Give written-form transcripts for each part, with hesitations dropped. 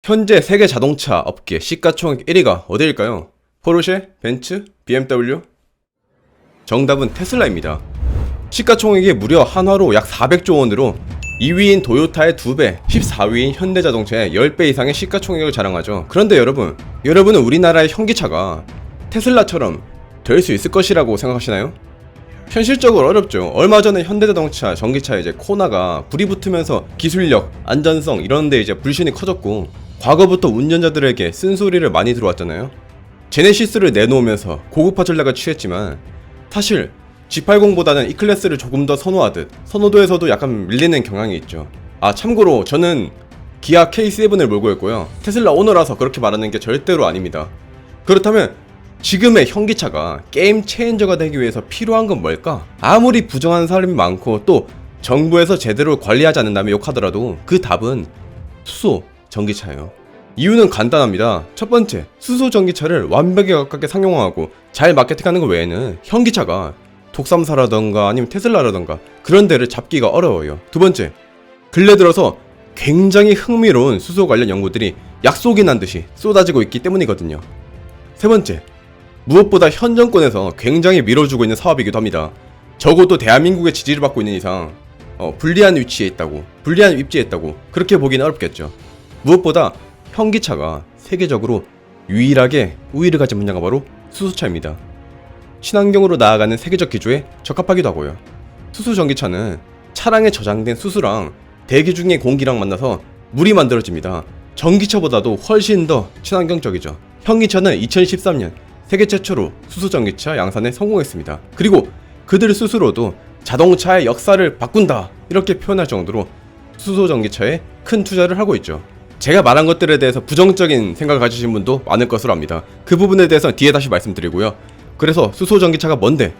현재 세계 자동차 업계 시가총액 1위가 어디일까요? 포르쉐, 벤츠, BMW? 정답은 테슬라입니다. 시가총액이 무려 한화로 약 400조 원으로 2위인 도요타의 2배, 14위인 현대자동차의 10배 이상의 시가총액을 자랑하죠. 그런데 여러분은 우리나라의 현기차가 테슬라처럼 될 수 있을 것이라고 생각하시나요? 현실적으로 어렵죠. 얼마 전에 현대자동차 전기차에 이제 코나가 불이 붙으면서 기술력, 안전성 이런데 이제 불신이 커졌고, 과거부터 운전자들에게 쓴소리를 많이 들어왔잖아요. 제네시스를 내놓으면서 고급화 전략을 취했지만 사실 G80보다는 E클래스를 조금 더 선호하듯 선호도에서도 약간 밀리는 경향이 있죠. 참고로 저는 기아 K7을 몰고 있고요. 테슬라 오너라서 그렇게 말하는 게 절대로 아닙니다. 그렇다면 지금의 현기차가 게임 체인저가 되기 위해서 필요한 건 뭘까? 아무리 부정하는 사람이 많고 또 정부에서 제대로 관리하지 않는다며 욕하더라도 그 답은 수소 전기차예요. 이유는 간단합니다. 첫 번째, 수소 전기차를 완벽에 가깝게 상용화하고 잘 마케팅하는 것 외에는 현기차가 독삼사라던가 아니면 테슬라라던가 그런 데를 잡기가 어려워요. 두 번째, 근래 들어서 굉장히 흥미로운 수소 관련 연구들이 약속이 난 듯이 쏟아지고 있기 때문이거든요. 세 번째, 무엇보다 현 정권에서 굉장히 밀어주고 있는 사업이기도 합니다. 적어도 대한민국의 지지를 받고 있는 이상 불리한 위치에 있다고, 불리한 입지에 있다고 그렇게 보기는 어렵겠죠. 무엇보다 현기차가 세계적으로 유일하게 우위를 가진 분야가 바로 수소차입니다. 친환경으로 나아가는 세계적 기조에 적합하기도 하고요. 수소 전기차는 차량에 저장된 수소랑 대기 중의 공기랑 만나서 물이 만들어집니다. 전기차보다도 훨씬 더 친환경적이죠. 현기차는 2013년 세계 최초로 수소 전기차 양산에 성공했습니다. 그리고 그들 스스로도 자동차의 역사를 바꾼다 이렇게 표현할 정도로 수소 전기차에 큰 투자를 하고 있죠. 제가 말한 것들에 대해서 부정적인 생각을 가지신 분도 많을 것으로 압니다. 그 부분에 대해서는 뒤에 다시 말씀드리고요. 그래서 수소 전기차가 뭔데?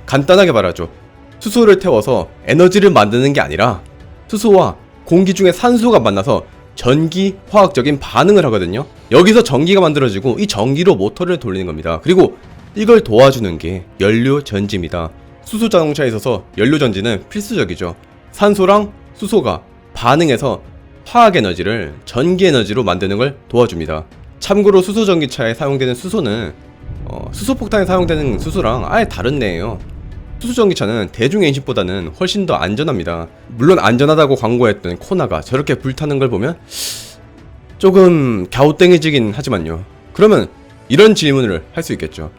간단하게 말하죠. 수소를 태워서 에너지를 만드는 게 아니라 수소와 공기 중에 산소가 만나서 전기 화학적인 반응을 하거든요. 여기서 전기가 만들어지고 이 전기로 모터를 돌리는 겁니다. 그리고 이걸 도와주는 게 연료 전지입니다. 수소 자동차에 있어서 연료 전지는 필수적이죠. 산소랑 수소가 반응해서 화학 에너지를 전기 에너지로 만드는 걸 도와줍니다. 참고로 수소 전기차에 사용되는 수소는 수소폭탄에 사용되는 수소랑 아예 다른 뇌예요. 수소 전기차는 대중인식보다는 훨씬 더 안전합니다. 물론 안전하다고 광고했던 코나가 저렇게 불타는 걸 보면 조금 갸우땡해지긴 하지만요. 그러면 이런 질문을 할 수 있겠죠.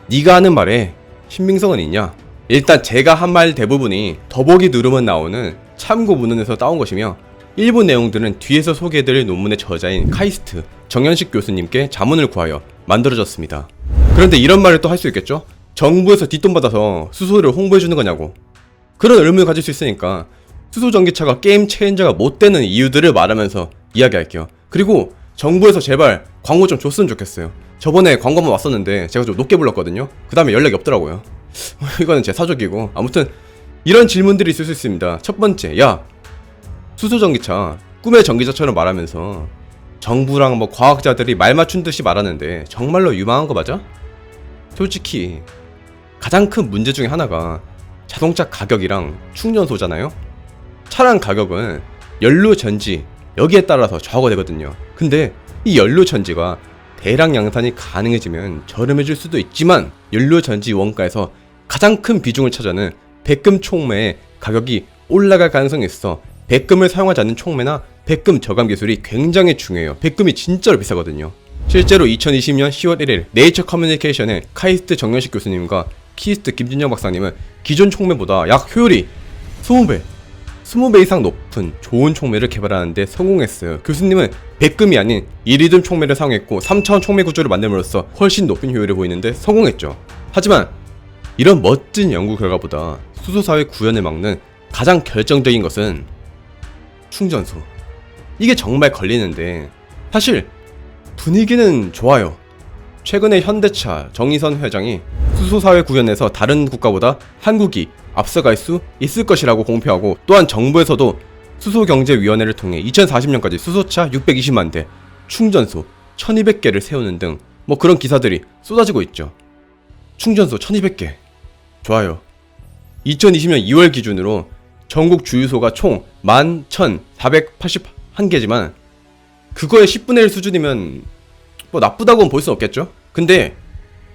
네가 하는 말에 신빙성은 있냐? 일단 제가 한 말 대부분이 더보기 누르면 나오는 참고 문헌에서 따온 것이며 일부 내용들은 뒤에서 소개해드릴 논문의 저자인 카이스트 정현식 교수님께 자문을 구하여 만들어졌습니다. 그런데 이런 말을 또 할 수 있겠죠? 정부에서 뒷돈 받아서 수소를 홍보해주는 거냐고. 그런 의문을 가질 수 있으니까 수소 전기차가 게임 체인저가 못 되는 이유들을 말하면서 이야기할게요. 그리고 정부에서 제발 광고 좀 줬으면 좋겠어요. 저번에 광고만 왔었는데 제가 좀 높게 불렀거든요. 그 다음에 연락이 없더라고요. 이거는 제 사족이고. 아무튼 이런 질문들이 있을 수 있습니다. 첫 번째, 야, 수소 전기차 꿈의 전기차처럼 말하면서 정부랑 과학자들이 말 맞춘 듯이 말하는데 정말로 유망한 거 맞아? 솔직히 가장 큰 문제 중에 하나가 자동차 가격이랑 충전소잖아요. 차량 가격은 연료 전지 여기에 따라서 좌우가 되거든요. 근데 이 연료 전지가 대량 양산이 가능해지면 저렴해질 수도 있지만 연료 전지 원가에서 가장 큰 비중을 차지하는 백금 촉매의 가격이 올라갈 가능성이 있어 백금을 사용하지 않는 촉매나 백금 저감 기술이 굉장히 중요해요. 백금이 진짜로 비싸거든요. 실제로 2020년 10월 1일 네이처 커뮤니케이션의 카이스트 정현식 교수님과 키스트 김진영 박사님은 기존 촉매보다 약 효율이 20배 이상 높은 좋은 촉매를 개발하는데 성공했어요. 교수님은 백금이 아닌 이리듐 촉매를 사용했고 3차원 촉매 구조를 만듦으로써 훨씬 높은 효율을 보이는데 성공했죠. 하지만 이런 멋진 연구 결과보다 수소사회 구현을 막는 가장 결정적인 것은 충전소. 이게 정말 걸리는데 사실 분위기는 좋아요. 최근에 현대차 정의선 회장이 수소사회 구현에서 다른 국가보다 한국이 앞서갈 수 있을 것이라고 공표하고, 또한 정부에서도 수소경제위원회를 통해 2040년까지 수소차 620만 대, 충전소 1200개를 세우는 등 그런 기사들이 쏟아지고 있죠. 충전소 1200개. 좋아요. 2020년 2월 기준으로 전국 주유소가 총 11,481개지만 그거의 10분의 1 수준이면 뭐 나쁘다고는 볼 수 없겠죠? 근데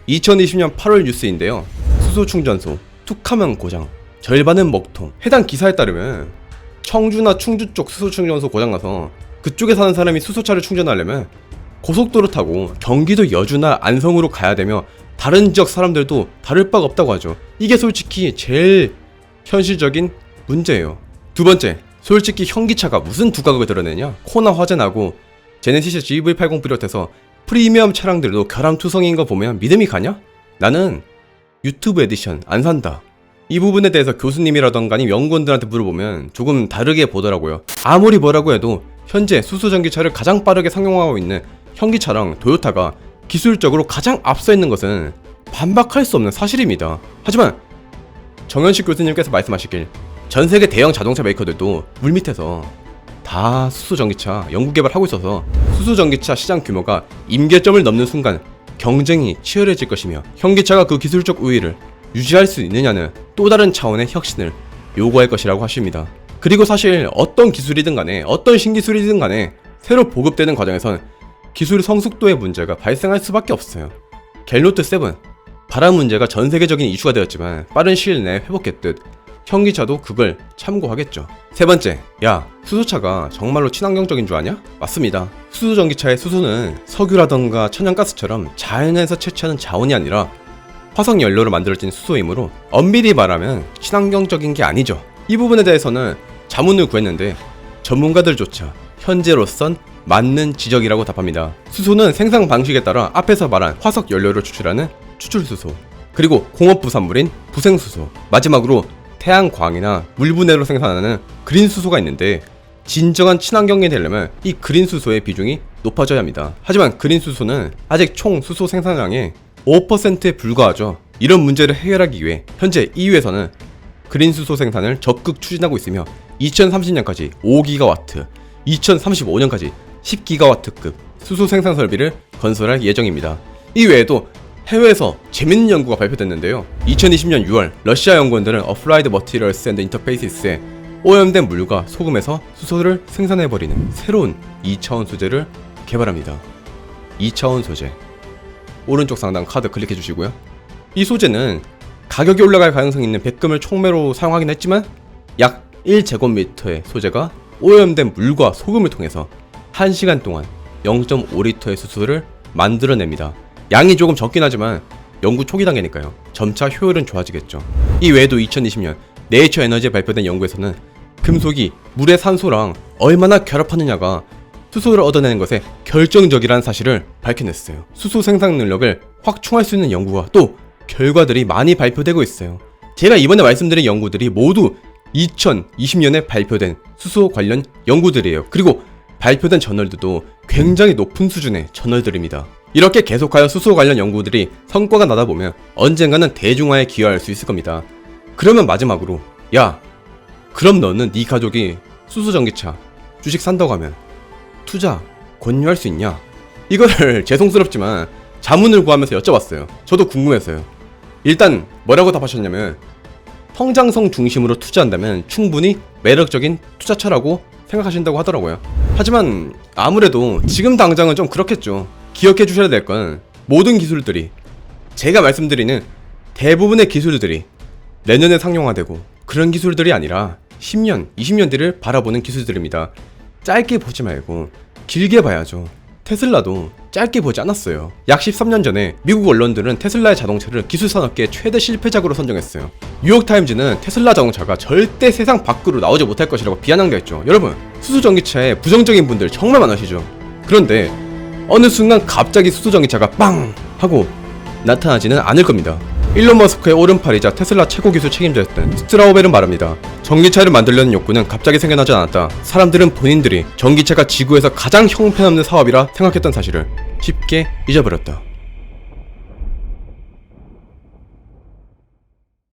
2020년 8월 뉴스인데요. 수소 충전소 툭하면 고장, 절반은 먹통. 해당 기사에 따르면 청주나 충주 쪽 수소 충전소 고장나서 그쪽에 사는 사람이 수소차를 충전하려면 고속도로 타고 경기도 여주나 안성으로 가야 되며 다른 지역 사람들도 다를 바가 없다고 하죠. 이게 솔직히 제일 현실적인 문제예요. 두 번째, 솔직히 현기차가 무슨 두각을 드러내냐? 코나 화재 나고 제네시스 GV80 비롯해서 프리미엄 차량들도 결함투성인 거 보면 믿음이 가냐? 나는 유튜브 에디션 안 산다. 이 부분에 대해서 교수님이라던가 아니면 연구원들한테 물어보면 조금 다르게 보더라고요. 아무리 뭐라고 해도 현재 수소 전기차를 가장 빠르게 상용화하고 있는 현기차랑 도요타가 기술적으로 가장 앞서 있는 것은 반박할 수 없는 사실입니다. 하지만 정현식 교수님께서 말씀하시길 전세계 대형 자동차 메이커들도 물밑에서 다 수소 전기차 연구 개발하고 있어서 수소 전기차 시장 규모가 임계점을 넘는 순간 경쟁이 치열해질 것이며 현기차가 그 기술적 우위를 유지할 수 있느냐는 또 다른 차원의 혁신을 요구할 것이라고 하십니다. 그리고 사실 어떤 기술이든 간에 어떤 신기술이든 간에 새로 보급되는 과정에선 기술 성숙도의 문제가 발생할 수밖에 없어요. 갤노트 7 발암 문제가 전 세계적인 이슈가 되었지만 빠른 시일 내에 회복했듯 현기차도 그걸 참고하겠죠. 세 번째, 야 수소차가 정말로 친환경적인 줄 아냐? 맞습니다. 수소 전기차의 수소는 석유라던가 천연가스처럼 자연에서 채취하는 자원이 아니라 화석 연료로 만들어진 수소이므로 엄밀히 말하면 친환경적인 게 아니죠. 이 부분에 대해서는 자문을 구했는데 전문가들조차 현재로선 맞는 지적이라고 답합니다. 수소는 생산 방식에 따라 앞에서 말한 화석 연료를 추출하는 추출수소, 그리고 공업 부산물인 부생수소, 마지막으로 태양광이나 물분해로 생산하는 그린수소가 있는데 진정한 친환경이 되려면 이 그린수소의 비중이 높아져야 합니다. 하지만 그린수소는 아직 총 수소 생산량의 5%에 불과하죠. 이런 문제를 해결하기 위해 현재 EU에서는 그린수소 생산을 적극 추진하고 있으며 2030년까지 5기가와트, 2035년까지 10기가와트급 수소 생산 설비를 건설할 예정입니다. 이 외에도 해외에서 재밌는 연구가 발표됐는데요. 2020년 6월 러시아 연구원들은 Applied Materials and Interfaces에 오염된 물과 소금에서 수소를 생산해버리는 새로운 2차원 소재를 개발합니다. 2차원 소재, 오른쪽 상단 카드 클릭해 주시고요. 이 소재는 가격이 올라갈 가능성이 있는 백금을 촉매로 사용하긴 했지만 약 1제곱미터의 소재가 오염된 물과 소금을 통해서 1시간 동안 0.5리터의 수소를 만들어냅니다. 양이 조금 적긴 하지만 연구 초기 단계니까요. 점차 효율은 좋아지겠죠. 이 외에도 2020년 네이처 에너지에 발표된 연구에서는 금속이 물의 산소랑 얼마나 결합하느냐가 수소를 얻어내는 것에 결정적이라는 사실을 밝혀냈어요. 수소 생산 능력을 확충할 수 있는 연구와 또 결과들이 많이 발표되고 있어요. 제가 이번에 말씀드린 연구들이 모두 2020년에 발표된 수소 관련 연구들이에요. 그리고 발표된 저널들도 굉장히 높은 수준의 저널들입니다. 이렇게 계속하여 수소 관련 연구들이 성과가 나다 보면 언젠가는 대중화에 기여할 수 있을 겁니다. 그러면 마지막으로 야 그럼 너는 네 가족이 수소 전기차 주식 산다고 하면 투자 권유할 수 있냐? 이거를 죄송스럽지만 자문을 구하면서 여쭤봤어요. 저도 궁금해서요. 일단 뭐라고 답하셨냐면 성장성 중심으로 투자한다면 충분히 매력적인 투자처라고 생각하신다고 하더라고요. 하지만 아무래도 지금 당장은 좀 그렇겠죠. 기억해 주셔야 될 건 모든 기술들이, 제가 말씀드리는 대부분의 기술들이 내년에 상용화되고 그런 기술들이 아니라 10년, 20년 뒤를 바라보는 기술들입니다. 짧게 보지 말고 길게 봐야죠. 테슬라도 짧게 보지 않았어요. 약 13년 전에 미국 언론들은 테슬라의 자동차를 기술산업계의 최대 실패작으로 선정했어요. 뉴욕타임즈는 테슬라 자동차가 절대 세상 밖으로 나오지 못할 것이라고 비아냥대했죠. 여러분, 수소전기차에 부정적인 분들 정말 많으시죠? 그런데 어느 순간 갑자기 수소전기차가 빵! 하고 나타나지는 않을 겁니다. 일론 머스크의 오른팔이자 테슬라 최고 기술 책임자였던 스트라우벨은 말합니다. 전기차를 만들려는 욕구는 갑자기 생겨나지 않았다. 사람들은 본인들이 전기차가 지구에서 가장 형편없는 사업이라 생각했던 사실을 쉽게 잊어버렸다.